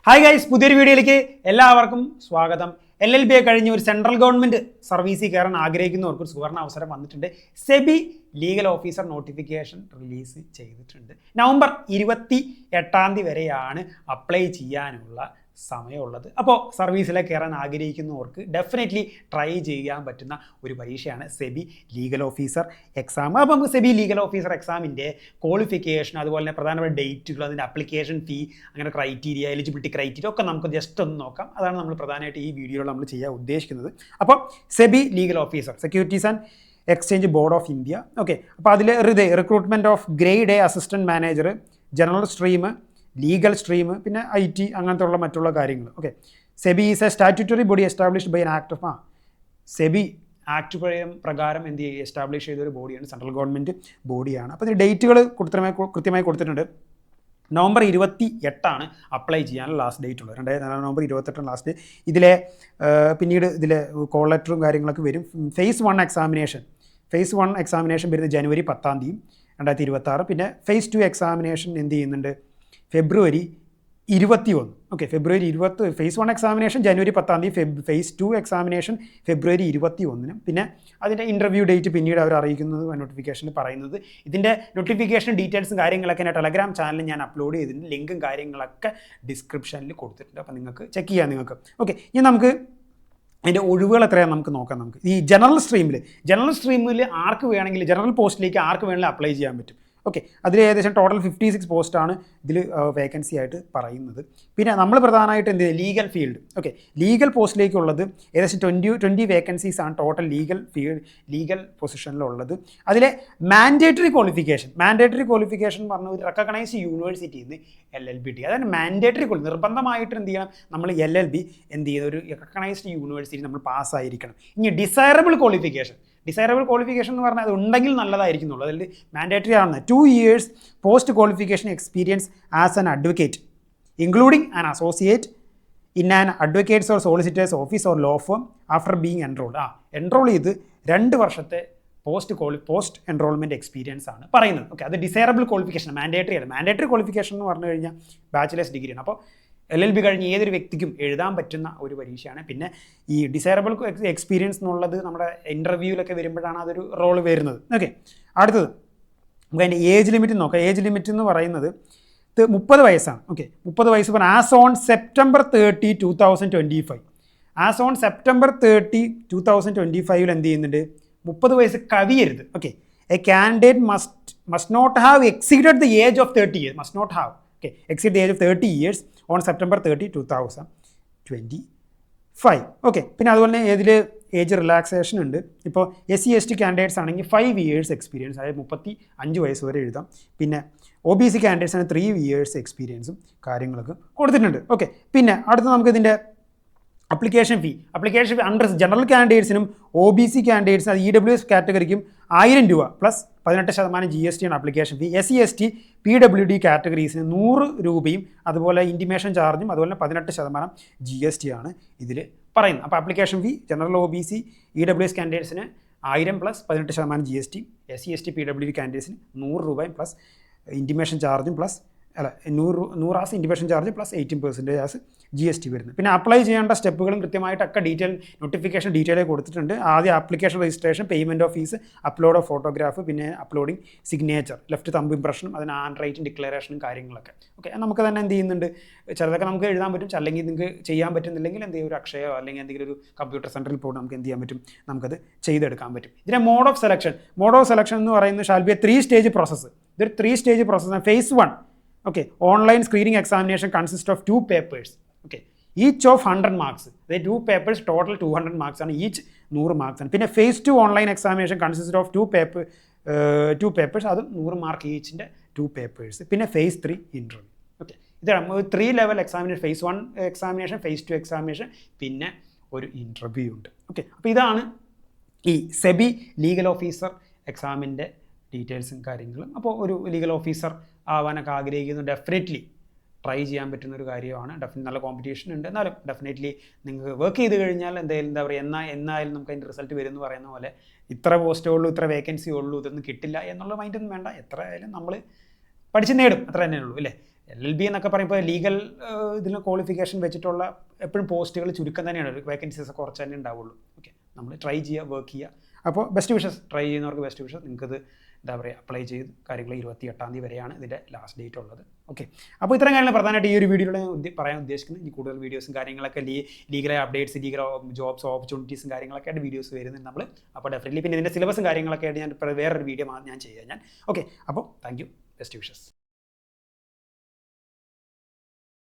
Hi guys, പുതിയൊരു വീഡിയോയിലേക്ക് എല്ലാവർക്കും സ്വാഗതം. LLB കഴിഞ്ഞ് ഒരു സെൻട്രൽ ഗവൺമെൻറ് സർവീസിൽ കയറാൻ ആഗ്രഹിക്കുന്നവർക്ക് ഒരു സുവർണ അവസരം വന്നിട്ടുണ്ട്. SEBI legal officer notification release ചെയ്തിട്ടുണ്ട്. നവംബർ 28 വരെയാണ് അപ്ലൈ ചെയ്യാനുള്ള സമയമുള്ളത്. അപ്പോൾ സർവീസിലേക്ക് കയറാൻ ആഗ്രഹിക്കുന്നവർക്ക് ഡെഫിനറ്റ്ലി ട്രൈ ചെയ്യാൻ പറ്റുന്ന ഒരു പരീക്ഷയാണ് സെബി ലീഗൽ ഓഫീസർ എക്സാം. അപ്പോൾ നമുക്ക് സെബി ലീഗൽ ഓഫീസർ എക്സാമിൻ്റെ ക്വാളിഫിക്കേഷൻ, അതുപോലെ തന്നെ പ്രധാനപ്പെട്ട ഡേറ്റുകൾ, അതിൻ്റെ അപ്ലിക്കേഷൻ ഫീ, അങ്ങനെ ക്രൈറ്റീരിയ, എലിജിബിലിറ്റി ക്രൈറ്റീരിയ ഒക്കെ നമുക്ക് ജസ്റ്റ് ഒന്ന് നോക്കാം. അതാണ് നമ്മൾ പ്രധാനമായിട്ട് ഈ വീഡിയോയിൽ നമ്മൾ ചെയ്യാൻ ഉദ്ദേശിക്കുന്നത്. അപ്പോൾ SEBI legal officer, securities and exchange board of India. Okay, അപ്പോൾ അതിൽ recruitment of grade A assistant manager, general stream, legal stream, പിന്നെ IT, അങ്ങനത്തെ ഉള്ള മറ്റുള്ള കാര്യങ്ങൾ. Okay, SEBI is a statutory body established by an act of SEBI act പ്രകാരം എന്ത് ചെയ്യുക, എസ്റ്റാബ്ലിഷ് ചെയ്തൊരു ബോഡിയാണ്, സെൻട്രൽ ഗവൺമെൻറ് ബോഡിയാണ്. അപ്പോൾ ഇതിന് ഡേറ്റുകൾ കൃത്യമായി കൊടുത്തിട്ടുണ്ട്. നവംബർ 28 അപ്ലൈ ചെയ്യാനുള്ള ലാസ്റ്റ് ഡേറ്റ് ഉള്ളത്. November 28 last. ഇതിലെ പിന്നീട് ഇതിലെ കോൾ ലെറ്ററും കാര്യങ്ങളൊക്കെ വരും. ഫേസ് 1 എക്സാമിനേഷൻ വരുന്നത് ജനുവരി 10 2026. പിന്നെ ഫേസ് 2 എക്സാമിനേഷൻ എന്ത് ചെയ്യുന്നുണ്ട്, ഫെബ്രുവരി 21. ഓക്കെ, ഫെബ്രുവരി 20. ഫേസ് 1 എക്സാമിനേഷൻ ജനുവരി 10, ഫേസ് 2 എക്സാമിനേഷൻ ഫെബ്രുവരി 21. പിന്നെ അതിൻ്റെ ഇൻ്റർവ്യൂ ഡേറ്റ് പിന്നീട് അവർ അറിയിക്കുന്നത്, നോട്ടിഫിക്കേഷനിൽ പറയുന്നത്. ഇതിൻ്റെ നോട്ടിഫിക്കേഷൻ ഡീറ്റെയിൽസും കാര്യങ്ങളൊക്കെ ഞാൻ ടെലഗ്രാം ചാനലിൽ ഞാൻ അപ്ലോഡ് ചെയ്തിട്ടുണ്ട്. ലിങ്കും കാര്യങ്ങളൊക്കെ ഡിസ്ക്രിപ്ഷനിൽ കൊടുത്തിട്ടുണ്ട്. അപ്പോൾ നിങ്ങൾക്ക് ചെക്ക് ചെയ്യാം നിങ്ങൾക്ക്. ഓക്കെ, ഇനി നമുക്ക് അതിൻ്റെ ഒഴിവുകൾ എത്രയാണ് നമുക്ക് നോക്കാം. നമുക്ക് ഈ ജനറൽ സ്ട്രീമിൽ ആർക്ക് വേണമെങ്കിലും, ജനറൽ പോസ്റ്റിലേക്ക് ആർക്ക് വേണമെങ്കിലും അപ്ലൈ ചെയ്യാൻ പറ്റും. ഓക്കെ, അതിൽ ഏകദേശം ടോട്ടൽ 56 പോസ്റ്റാണ് ഇതിൽ വേക്കൻസി ആയിട്ട് പറയുന്നത്. പിന്നെ നമ്മൾ പ്രധാനമായിട്ട് എന്ത് ചെയ്യും, ലീഗൽ ഫീൽഡ്. ഓക്കെ, ലീഗൽ പോസ്റ്റിലേക്കുള്ളത് ഏകദേശം 20 വേക്കൻസീസ് ആണ് ടോട്ടൽ ലീഗൽ പൊസിഷനിലുള്ളത്. അതിലെ മാൻഡേറ്ററി ക്വാളിഫിക്കേഷൻ എന്ന് പറഞ്ഞ ഒരു റെക്കഗ്നൈസ്ഡ് യൂണിവേഴ്സിറ്റിയിൽ നിന്ന് LLB. അതായത് മാൻഡേറ്ററി നിർബന്ധമായിട്ട് എന്ത് ചെയ്യണം, നമ്മൾ LLB എന്ത് ചെയ്യുന്ന ഒരു റെക്കഗ്നൈസ്ഡ് യൂണിവേഴ്സിറ്റി നമ്മൾ പാസ്സായിരിക്കണം. ഇനി ഡിസൈറബിൾ ക്വാളിഫിക്കേഷൻ എന്ന് പറഞ്ഞാൽ അത് ഉണ്ടെങ്കിൽ നല്ലതായിരിക്കുന്നുള്ളൂ. അതിൽ മാൻഡേറ്ററി ആണ് 2 years post qualification experience as an advocate including an associate in an advocates or solicitors office or law firm after being enrol ചെയ്ത് 2 വർഷത്തെ പോസ്റ്റ് എൻറോൾമെൻറ്റ് എക്സ്പീരിയൻസ് ആണ് പറയുന്നത്. ഓക്കെ, അത് ഡിസൈറബിൾ ക്വാളിഫിക്കേഷൻ, മാൻഡേറ്ററി ആണ്. മാൻഡേറ്ററി ക്വാളിഫിക്കേഷൻ എന്ന് പറഞ്ഞു കഴിഞ്ഞാൽ bachelors ഡിഗ്രിയാണ്. അപ്പോൾ LLB കഴിഞ്ഞ് ഏതൊരു വ്യക്തിക്കും എഴുതാൻ പറ്റുന്ന ഒരു പരീക്ഷയാണ്. പിന്നെ ഈ ഡിസൈറബിൾ എക്സ്പീരിയൻസ് എന്നുള്ളത് നമ്മുടെ ഇൻ്റർവ്യൂവിലൊക്കെ വരുമ്പോഴാണ് അതൊരു റോൾ വരുന്നത്. ഓക്കെ, അടുത്തത് നമുക്ക് അതിൻ്റെ ഏജ് ലിമിറ്റ് നോക്കാം. ഏജ് ലിമിറ്റ് എന്ന് പറയുന്നത് 30 വയസ്സാണ്. ഓക്കെ, 30 വയസ്സ് പറഞ്ഞാൽ as on September 30, 2025. As on September 30, 2025 എന്ത് ചെയ്യുന്നുണ്ട്, 30 വയസ്സ് കവിയരുത്. Okay, a candidate must not have exceeded the age of 30 years. Must not have exceed the age of 30 years on September 30, 2025. Okay, പിന്നെ അതുപോലെ തന്നെ ഇതിൽ ഏജ് റിലാക്സേഷൻ ഉണ്ട്. ഇപ്പോൾ SC ST കാൻഡിഡേറ്റ്സ് ആണെങ്കിൽ 5 years എക്സ്പീരിയൻസ്, അതായത് 35 വയസ്സ് വരെ എഴുതാം. പിന്നെ OBC കാൻഡിഡേറ്റ്സിന് 3 years എക്സ്പീരിയൻസും കാര്യങ്ങളൊക്കെ കൊടുത്തിട്ടുണ്ട്. ഓക്കെ, പിന്നെ അടുത്ത് നമുക്ക് ഇതിൻ്റെ അപ്ലിക്കേഷൻ ഫീ അണ്ടർ ജനറൽ കാൻഡിഡേറ്റ്സിനും OBC കാൻഡിഡേറ്റ്സിനും, അത് EWS കാറ്റഗറിക്കും 1000 രൂപ പ്ലസ് 18% GST ആണ് application fee. SC ST PWD കാറ്റഗറീസിന് 100 രൂപയും അതുപോലെ ഇൻറ്റിമേഷൻ ചാർജും അതുപോലെ 18% GST ആണ് ഇതിൽ പറയുന്നത്. അപ്പോൾ application fee general OBC EWS കാൻഡിഡേറ്റ്സിന് 1000 plus 18% GST, SC ST PWD കാൻഡിഡേറ്റ്സിന് 100 രൂപയും പ്ലസ് ഇൻറ്റിമേഷൻ ചാർജും plus 100 as intimation charge plus 18% as GST വരുന്നത്. പിന്നെ അപ്ലൈ ചെയ്യേണ്ട സ്റ്റെപ്പുകളും കൃത്യമായിട്ടൊക്കെ നോട്ടിഫിക്കേഷൻ ഡീറ്റെയിൽ കൊടുത്തിട്ടുണ്ട്. ആദ്യം application registration, payment of fees, upload of photograph, പിന്നെ അപ്ലോഡിങ് സിഗ്നേച്ചർ, ലെഫ്റ്റ് തമ്പ് ഇംപ്രഷനും അതിന് ഹാൻഡ് റൈറ്റിംഗ് ഡിക്ലറേഷനും കാര്യങ്ങളൊക്കെ. ഓക്കെ, നമുക്ക് തന്നെ എന്ത് ചെയ്യുന്നുണ്ട്, ചിലതൊക്കെ നമുക്ക് എഴുതാൻ പറ്റും, അല്ലെങ്കിൽ നിങ്ങൾക്ക് ചെയ്യാൻ പറ്റുന്നില്ലെങ്കിൽ എന്തെങ്കിലും ഒരു അക്ഷയോ അല്ലെങ്കിൽ എന്തെങ്കിലും ഒരു കമ്പ്യൂട്ടർ സെൻറ്ററിൽ പോയി നമുക്ക് എന്ത് ചെയ്യാൻ പറ്റും, നമുക്കത് ചെയ്തെടുക്കാൻ പറ്റും. ഇതിൻ്റെ മോഡ് ഓഫ് സെലക്ഷൻ എന്ന് പറയുന്നത് shall be A 3-stage process. ഇതൊരു 3-stage പ്രോസസ്സാണ്. Phase 1, okay, online screening examination consist of 2 papers. Okay, each of 100 marks. അതായത് 2 papers, ടോട്ടൽ 200 marks ആണ്, ഈച്ച് 100 marks ആണ്. പിന്നെ phase 2 online examination consist of 2 papers, അതും 100 mark ഈച്ചിൻ്റെ 2 papers. പിന്നെ phase 3 interview. Okay, ഇതാണ് 3 level examination. Phase 1 examination, phase 2 examination, പിന്നെ ഒരു ഇൻ്റർവ്യൂ ഉണ്ട്. ഓക്കെ, അപ്പോൾ ഇതാണ് ഈ സെബി ലീഗൽ ഓഫീസർ എക്സാമിൻ്റെ ഡീറ്റെയിൽസും കാര്യങ്ങളും. അപ്പോൾ ഒരു ലീഗൽ ഓഫീസർ ആവാനൊക്കെ ആഗ്രഹിക്കുന്നു, ഡെഫിനറ്റ്ലി ട്രൈ ചെയ്യാൻ പറ്റുന്ന ഒരു കാര്യമാണ്. നല്ല കോമ്പറ്റീഷൻ ഉണ്ട്. എന്നാലും ഡെഫിനറ്റ്ലി നിങ്ങൾക്ക് വർക്ക് ചെയ്ത് കഴിഞ്ഞാൽ എന്താ പറയുക, എന്നായാലും നമുക്ക് അതിൻ്റെ റിസൾട്ട് വരും എന്ന് പറയുന്ന പോലെ ഇത്ര പോസ്റ്റേ ഉള്ളൂ, ഇത്ര വേക്കൻസി ഉള്ളൂ, ഇതൊന്നും കിട്ടില്ല എന്നുള്ള മൈൻഡൊന്നും വേണ്ട. എത്ര ആയാലും നമ്മൾ പഠിച്ച് നേടും, അത്ര തന്നെ ഉള്ളൂ അല്ലേ. LLB എന്നൊക്കെ പറയുമ്പോൾ ലീഗൽ ഇതിന് ക്വാളിഫിക്കേഷൻ വെച്ചിട്ടുള്ള എപ്പോഴും പോസ്റ്റുകൾ ചുരുക്കം തന്നെയാണ്, വേക്കൻസീസ് കുറച്ച് തന്നെ ഉണ്ടാവുള്ളൂ. ഓക്കെ, നമ്മൾ ട്രൈ ചെയ്യുക, വർക്ക് ചെയ്യുക. അപ്പോൾ ബെസ്റ്റ് വിഷസ്, ട്രൈ ചെയ്യുന്നവർക്ക് ബെസ്റ്റ് വിഷസ്. നിങ്ങൾക്കത് എന്താ പറയുക, അപ്ലൈ ചെയ്ത് കാര്യങ്ങൾ 28-ാം തീയതി വരെയാണ് ഇതിൻ്റെ ലാസ്റ്റ് ഡേറ്റ് ഉള്ളത്. ഓക്കെ, അപ്പോൾ ഇത്തരം കാര്യങ്ങൾ പ്രധാനമായിട്ട് ഈ ഒരു വീഡിയോയിൽ ഞാൻ പറയാൻ ഉദ്ദേശിക്കുന്നത്. ഇനി കൂടുതൽ വീഡിയോസും കാര്യങ്ങളൊക്കെ ലീഗൽ അപ്ഡേറ്റ്സ്, ലീഗൽ ജോബ്സ് ഓപ്പർച്യൂണിറ്റീസും കാര്യങ്ങളൊക്കെ ആയിട്ട് വീഡിയോസ് വരുന്നത് നമ്മൾ. അപ്പോൾ ഡെഫിനറ്റ്ലി പിന്നെ ഇതിൻ്റെ സിലബസും കാര്യങ്ങളൊക്കെ ആയിട്ട് ഞാൻ വേറൊരു വീഡിയോ ഞാൻ ചെയ്യാം ഞാൻ. ഓക്കെ, അപ്പോൾ താങ്ക് യു, ബെസ്റ്റ് വിഷസ്.